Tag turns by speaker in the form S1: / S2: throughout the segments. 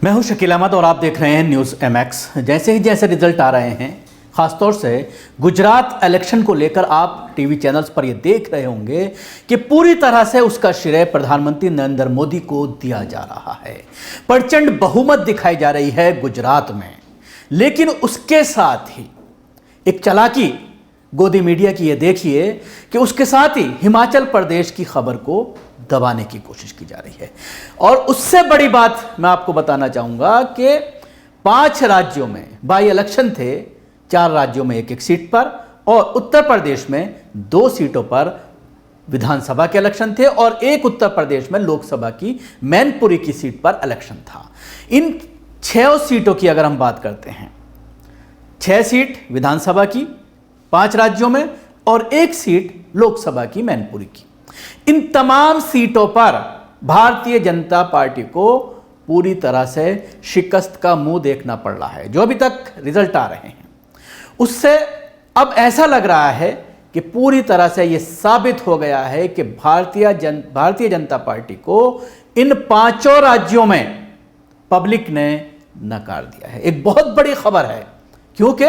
S1: मैं हूं शकील अहमद और आप देख रहे हैं न्यूज़ MX। जैसे रिजल्ट आ रहे हैं, ख़ासतौर से गुजरात इलेक्शन को लेकर आप टीवी चैनल्स पर ये देख रहे होंगे कि पूरी तरह से उसका श्रेय प्रधानमंत्री नरेंद्र मोदी को दिया जा रहा है। प्रचंड बहुमत दिखाई जा रही है गुजरात में, लेकिन उसके साथ ही एक चालाकी गोदी मीडिया की ये देखिए कि उसके साथ ही हिमाचल प्रदेश की खबर को दबाने की कोशिश की जा रही है। और उससे बड़ी बात मैं आपको बताना चाहूँगा कि 5 राज्यों में बाई इलेक्शन थे, 4 राज्यों में 1-1 सीट पर, और उत्तर प्रदेश में 2 सीटों पर विधानसभा के इलेक्शन थे और एक उत्तर प्रदेश में लोकसभा की मैनपुरी की सीट पर इलेक्शन था। इन 6 सीटों की अगर हम बात करते हैं, 6 सीट विधानसभा की 5 राज्यों में और 1 सीट लोकसभा की मैनपुरी की। इन तमाम सीटों पर भारतीय जनता पार्टी को पूरी तरह से शिकस्त का मुंह देखना पड़ रहा है। जो अभी तक रिजल्ट आ रहे हैं उससे अब ऐसा लग रहा है कि पूरी तरह से यह साबित हो गया है कि भारतीय जनता पार्टी को इन 5 राज्यों में पब्लिक ने नकार दिया है। एक बहुत बड़ी खबर है, क्योंकि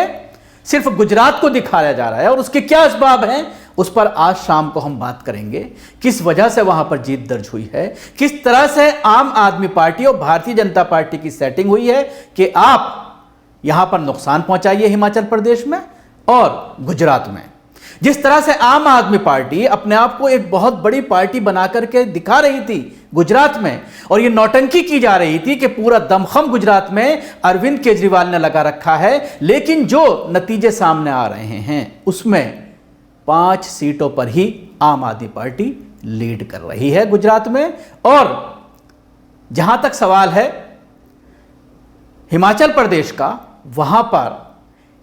S1: सिर्फ गुजरात को दिखाया जा रहा है और उसके क्या असबाब हैं उस पर आज शाम को हम बात करेंगे। किस वजह से वहां पर जीत दर्ज हुई है, किस तरह से आम आदमी पार्टी और भारतीय जनता पार्टी की सेटिंग हुई है कि आप यहां पर नुकसान पहुंचाइए हिमाचल प्रदेश में और गुजरात में। जिस तरह से आम आदमी पार्टी अपने आप को एक बहुत बड़ी पार्टी बना करके दिखा रही थी गुजरात में, और ये नौटंकी की जा रही थी कि पूरा दमखम गुजरात में अरविंद केजरीवाल ने लगा रखा है, लेकिन जो नतीजे सामने आ रहे हैं उसमें 5 सीटों पर ही आम आदमी पार्टी लीड कर रही है गुजरात में। और जहां तक सवाल है हिमाचल प्रदेश का, वहां पर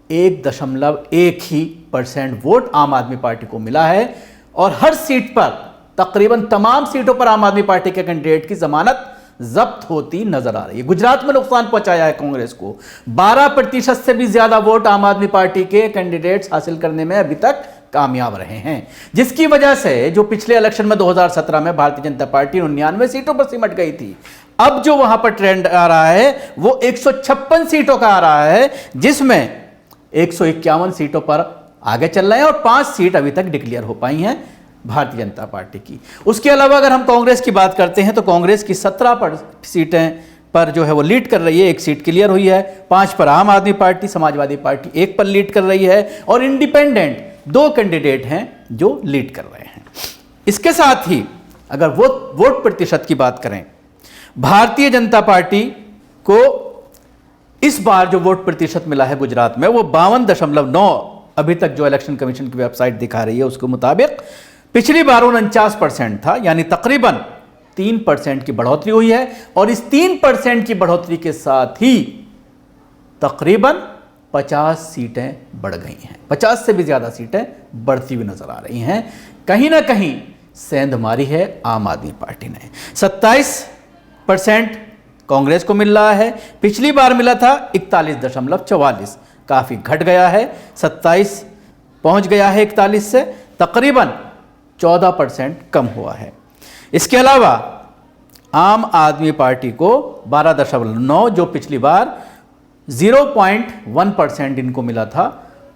S1: 1.1% वोट आम आदमी पार्टी को मिला है और हर सीट पर, तकरीबन तमाम सीटों पर आम आदमी पार्टी के कैंडिडेट की जमानत जब्त होती नजर आ रही है। गुजरात में नुकसान पहुंचाया है कांग्रेस को। 12% से भी ज्यादा वोट आम आदमी पार्टी के कैंडिडेट्स हासिल करने में अभी तक कामयाब रहे हैं, जिसकी वजह से जो पिछले इलेक्शन में 2017 में भारतीय जनता पार्टी 99 सीटों पर सिमट गई थी, अब जो वहां पर ट्रेंड आ रहा है वो 156 सीटों का आ रहा है, जिसमें 151 सीटों पर आगे चल रहे हैं और 5 सीट अभी तक डिक्लेयर हो पाई हैं भारतीय जनता पार्टी की। उसके अलावा अगर हम कांग्रेस की बात करते हैं तो कांग्रेस की 17 सीटें पर जो है वो लीड कर रही है, 1 सीट क्लियर हुई है। 5 पर आम आदमी पार्टी, समाजवादी पार्टी 1 पर लीड कर रही है और इंडिपेंडेंट 2 कैंडिडेट हैं जो लीड कर रहे हैं। इसके साथ ही अगर वोट प्रतिशत की बात करें, भारतीय जनता पार्टी को इस बार जो वोट प्रतिशत मिला है गुजरात में वो 52.9 अभी तक जो इलेक्शन कमीशन की वेबसाइट दिखा रही है उसके मुताबिक। पिछली बार 49% था, यानी तकरीबन 3% की बढ़ोतरी हुई है। और इस 3% की बढ़ोतरी के साथ ही तकरीबन 50 सीटें बढ़ गई हैं। 50 से भी ज्यादा सीटें बढ़ती हुई नजर आ रही हैं। कहीं ना कहीं सेंध मारी है आम आदमी पार्टी ने। 27% कांग्रेस को मिल रहा है, पिछली बार मिला था 41.44, काफी घट गया है, 27 पहुंच गया है 41 से, तकरीबन 14% कम हुआ है। इसके अलावा आम आदमी पार्टी को 12.9, जो पिछली बार 0.1% इनको मिला था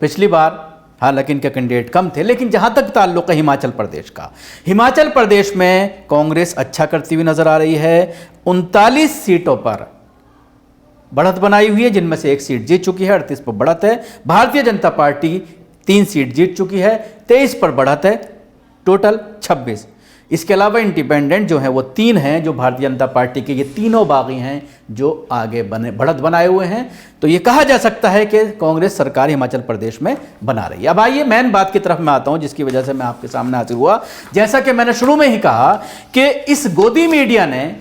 S1: पिछली बार, हालांकि इनके कैंडिडेट कम थे। लेकिन जहां तक ताल्लुक है हिमाचल प्रदेश का, हिमाचल प्रदेश में कांग्रेस अच्छा करती हुई नजर आ रही है। 39 सीटों पर बढ़त बनाई हुई है, जिनमें से 1 सीट जीत चुकी है, 38 पर बढ़त है। भारतीय जनता पार्टी 3 सीट जीत चुकी है, 23 पर बढ़त है, टोटल 26। इसके अलावा इंडिपेंडेंट जो है वो 3 हैं, जो भारतीय जनता पार्टी के ये तीनों बागी हैं जो आगे बढ़त बनाए हुए हैं। तो ये कहा जा सकता है कि कांग्रेस सरकार हिमाचल प्रदेश में बना रही है। अब आइए मेन बात की तरफ मैं आता हूं, जिसकी वजह से मैं आपके सामने हाजिर हुआ। जैसा कि मैंने शुरू में ही कहा कि इस गोदी मीडिया ने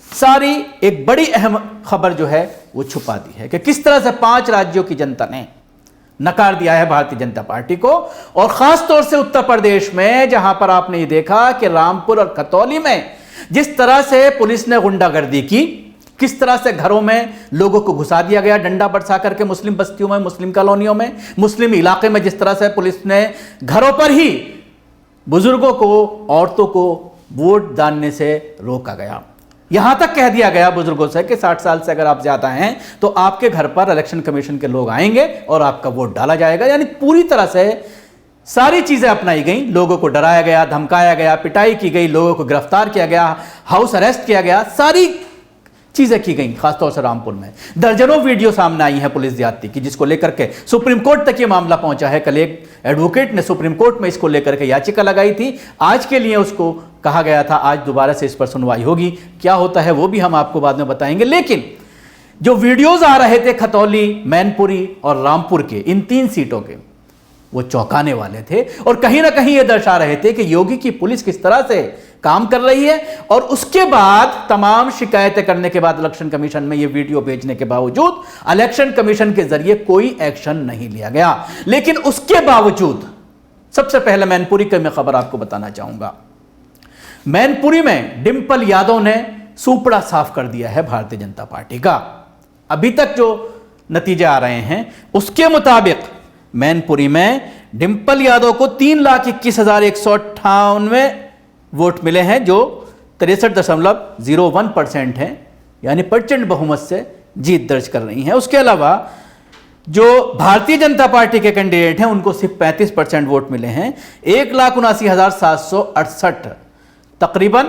S1: सारी एक बड़ी अहम खबर जो है वो छुपा दी है कि किस तरह से 5 राज्यों की जनता ने नकार दिया है भारतीय जनता पार्टी को। और खास तौर से उत्तर प्रदेश में, जहां पर आपने ये देखा कि रामपुर और खतौली में जिस तरह से पुलिस ने गुंडागर्दी की, किस तरह से घरों में लोगों को घुसा दिया गया डंडा बरसा करके, मुस्लिम बस्तियों में, मुस्लिम कॉलोनियों में, मुस्लिम इलाके में जिस तरह से पुलिस ने घरों पर ही बुजुर्गों को, औरतों को वोट डालने से रोका गया। यहां तक कह दिया गया बुजुर्गों से कि 60 साल से अगर आप ज्यादा हैं तो आपके घर पर इलेक्शन कमीशन के लोग आएंगे और आपका वोट डाला जाएगा। यानी पूरी तरह से सारी चीजें अपनाई गई, लोगों को डराया गया, धमकाया गया, पिटाई की गई, लोगों को गिरफ्तार किया गया, हाउस अरेस्ट किया गया, सारी चीजें की गई। खासतौर से रामपुर में दर्जनों वीडियो सामने आई हैं पुलिस ज्यादती की, जिसको लेकर के सुप्रीम कोर्ट तक ये मामला पहुंचा है। कल एक एडवोकेट ने सुप्रीम कोर्ट में इसको लेकर के याचिका लगाई थी। आज के लिए उसको कहा गया था आज दोबारा से इस पर सुनवाई होगी। क्या होता है वो भी हम आपको बाद में बताएंगे। लेकिन जो वीडियोज आ रहे थे खतौली, मैनपुरी और रामपुर के, इन 3 सीटों के, वो चौंकाने वाले थे और कहीं ना कहीं ये दर्शा रहे थे कि योगी की पुलिस किस तरह से काम कर रही है। और उसके बाद तमाम शिकायतें करने के बाद इलेक्शन कमीशन में ये वीडियो भेजने के बावजूद इलेक्शन कमीशन के जरिए कोई एक्शन नहीं लिया गया। लेकिन उसके बावजूद सबसे पहले मैनपुरी की मैं खबर आपको बताना चाहूंगा। मैनपुरी में डिंपल यादव ने सूपड़ा साफ कर दिया है भारतीय जनता पार्टी का। अभी तक जो नतीजे आ रहे हैं उसके मुताबिक मैनपुरी में डिंपल यादव को 3,21,198 वोट मिले हैं, जो 63.01% हैं, यानी प्रचंड बहुमत से जीत दर्ज कर रही हैं। उसके अलावा जो भारतीय जनता पार्टी के कैंडिडेट हैं उनको सिर्फ 35% वोट मिले हैं। 1,79,768, तकरीबन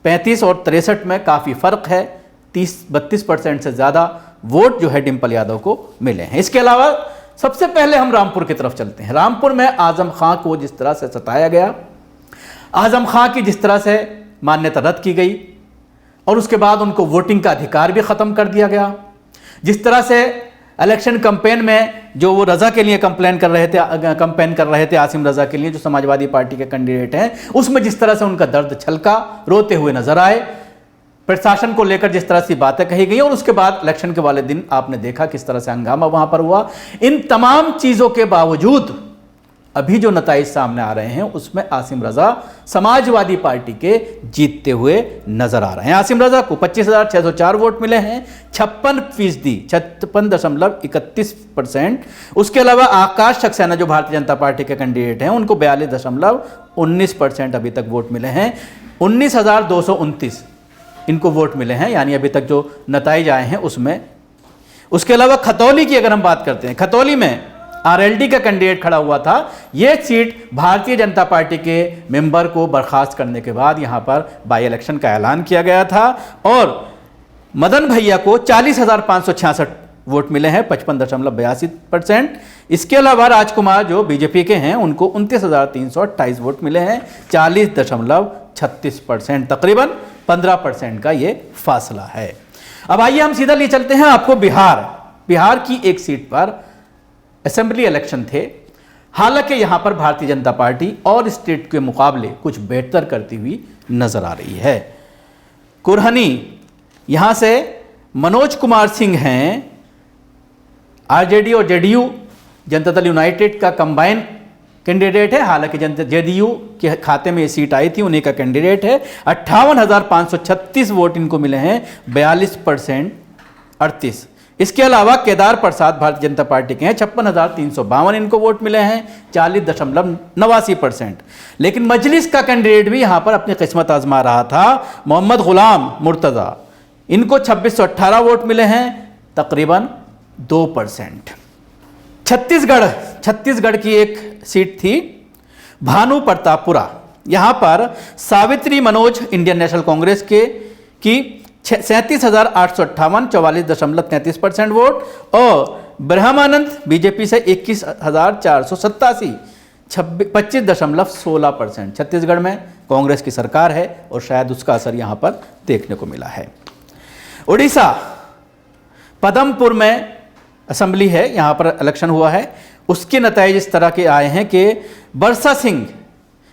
S1: 35 और 63 में काफी फर्क है। 30-32% से ज्यादा वोट जो है डिंपल यादव को मिले हैं। इसके अलावा सबसे पहले हम रामपुर की तरफ चलते हैं। रामपुर में आजम खां को जिस तरह से सताया गया, आजम खां की जिस तरह से मान्यता रद्द की गई और उसके बाद उनको वोटिंग का अधिकार भी खत्म कर दिया गया, जिस तरह से इलेक्शन कैंपेन में जो वो रजा के लिए कंप्लेन कर रहे थे आसिम रजा के लिए, जो समाजवादी पार्टी के कैंडिडेट हैं, उसमें जिस तरह से उनका दर्द छलका, रोते हुए नजर आए, प्रशासन को लेकर जिस तरह से बातें कही गई और उसके बाद इलेक्शन के वाले दिन आपने देखा किस तरह से हंगामा वहां पर हुआ। इन तमाम चीजों के बावजूद अभी जो नताइज सामने आ रहे हैं उसमें आसिम रजा समाजवादी पार्टी के जीतते हुए नजर आ रहे हैं। आसिम रजा को 25,604 वोट मिले हैं, 56.31%। उसके अलावा आकाश सक्सेना जो भारतीय जनता पार्टी के कैंडिडेट हैं उनको 42.19% अभी तक वोट मिले हैं। 19,229 इनको वोट मिले हैं, यानी अभी तक जो नताइज आए हैं उसमें। उसके अलावा खतौली की अगर हम बात करते हैं, खतौली में आरएलडी का कैंडिडेट खड़ा हुआ था। यह सीट भारतीय जनता पार्टी के मेंबर को बर्खास्त करने के बाद यहां पर बाई इलेक्शन का ऐलान किया गया था और मदन भैया को 40,566 वोट मिले हैं, 55.82%। इसके अलावा राजकुमार जो बीजेपी के हैं उनको 29,328 वोट मिले हैं, 40.36%। तकरीबन 15% का ये फासला है। अब आइए हम सीधा ले चलते हैं आपको बिहार की एक सीट पर असेंबली इलेक्शन थे। हालांकि यहां पर भारतीय जनता पार्टी और स्टेट के मुकाबले कुछ बेहतर करती हुई नजर आ रही है। कुरहनी यहां से मनोज कुमार सिंह हैं, आरजेडी और जेडीयू जनता दल यूनाइटेड का कंबाइन कैंडिडेट है। हालांकि जेडीयू के खाते में ये सीट आई थी, उन्हीं का कैंडिडेट है। 58,536 वोट इनको मिले हैं, 42%। इसके अलावा केदार प्रसाद भारतीय जनता पार्टी के हैं, 56,352 इनको वोट मिले हैं, 40.89%। लेकिन मजलिस का कैंडिडेट भी यहां पर अपनी किस्मत आजमा रहा था, मोहम्मद गुलाम मुर्तजा, इनको 2618 वोट मिले हैं, तकरीबन 2%। छत्तीसगढ़ की एक सीट थी भानु प्रतापपुरा। यहां पर सावित्री मनोज इंडियन नेशनल कांग्रेस की 37,858, 44.33% वोट और ब्रह्मानंद बीजेपी से 21,487, 25.16%। छत्तीसगढ़ में कांग्रेस की सरकार है और शायद उसका असर यहां पर देखने को मिला है। उड़ीसा पदमपुर में असेंबली है, यहां पर इलेक्शन हुआ है। उसके नतीजे इस तरह के आए हैं कि बरसा सिंह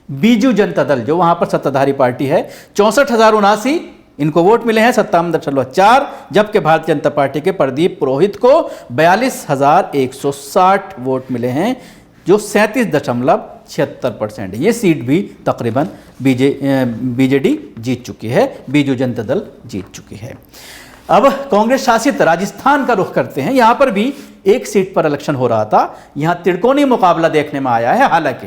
S1: बीजू जनता दल जो वहां पर सत्ताधारी पार्टी है, 64,079 इनको वोट मिले हैं, 57.4। जबकि भारतीय जनता पार्टी के प्रदीप पुरोहित को 42,160 वोट मिले हैं, जो 37.76%। ये सीट भी तकरीबन बीजेडी जीत चुकी है, बीजू जनता दल जीत चुकी है। अब कांग्रेस शासित राजस्थान का रुख करते हैं। यहां पर भी एक सीट पर इलेक्शन हो रहा था, यहां त्रिकोणीय मुकाबला देखने में आया है। हालांकि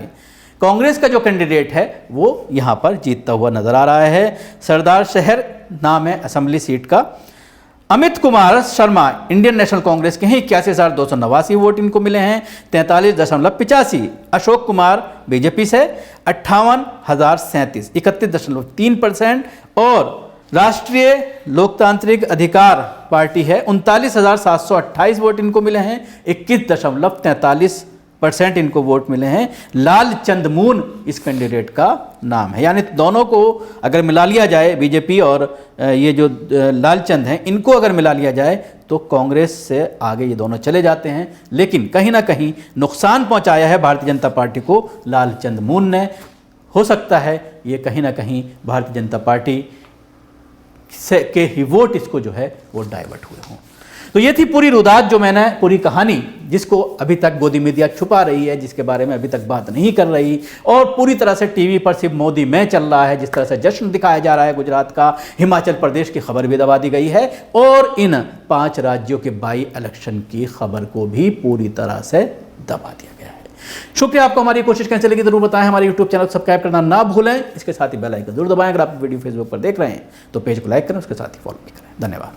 S1: कांग्रेस का जो कैंडिडेट है वो यहां पर जीतता हुआ नजर आ रहा है। सरदार शहर नाम है असेंबली सीट का। अमित कुमार शर्मा इंडियन नेशनल कांग्रेस के हैं, 81,289 वोट इनको मिले हैं, 43.85। अशोक कुमार बीजेपी से 58,037, 31.3%। और राष्ट्रीय लोकतांत्रिक अधिकार पार्टी है, 39,728 वोट इनको मिले हैं, 21.43% इनको वोट मिले हैं। लालचंद मून इस कैंडिडेट का नाम है। यानी दोनों को अगर मिला लिया जाए, बीजेपी और ये जो लालचंद हैं, इनको अगर मिला लिया जाए तो कांग्रेस से आगे ये दोनों चले जाते हैं। लेकिन कहीं ना कहीं नुकसान पहुंचाया है भारतीय जनता पार्टी को लालचंद मून ने। हो सकता है ये कहीं ना कहीं भारतीय जनता पार्टी से के ही वोट इसको जो है वो डाइवर्ट हुए हों। तो ये थी पूरी रुदात, जो मैंने पूरी कहानी, जिसको अभी तक गोदी मीडिया छुपा रही है, जिसके बारे में अभी तक बात नहीं कर रही, और पूरी तरह से टीवी पर सिर्फ मोदी में चल रहा है। जिस तरह से जश्न दिखाया जा रहा है गुजरात का, हिमाचल प्रदेश की खबर भी दबा दी गई है, और इन 5 राज्यों के बाई इलेक्शन की खबर को भी पूरी तरह से दबा दिया गया है। शुक्रिया आपको। हमारी कोशिश कैसे लगी जरूर बताएं। हमारे यूट्यूब चैनल को सब्सक्राइब करना ना भूलें। इसके साथ ही बेल आइकन जरूर दबाएं। अगर आप वीडियो फेसबुक पर देख रहे हैं तो पेज को लाइक करें, उसके साथ ही फॉलो भी करें। धन्यवाद।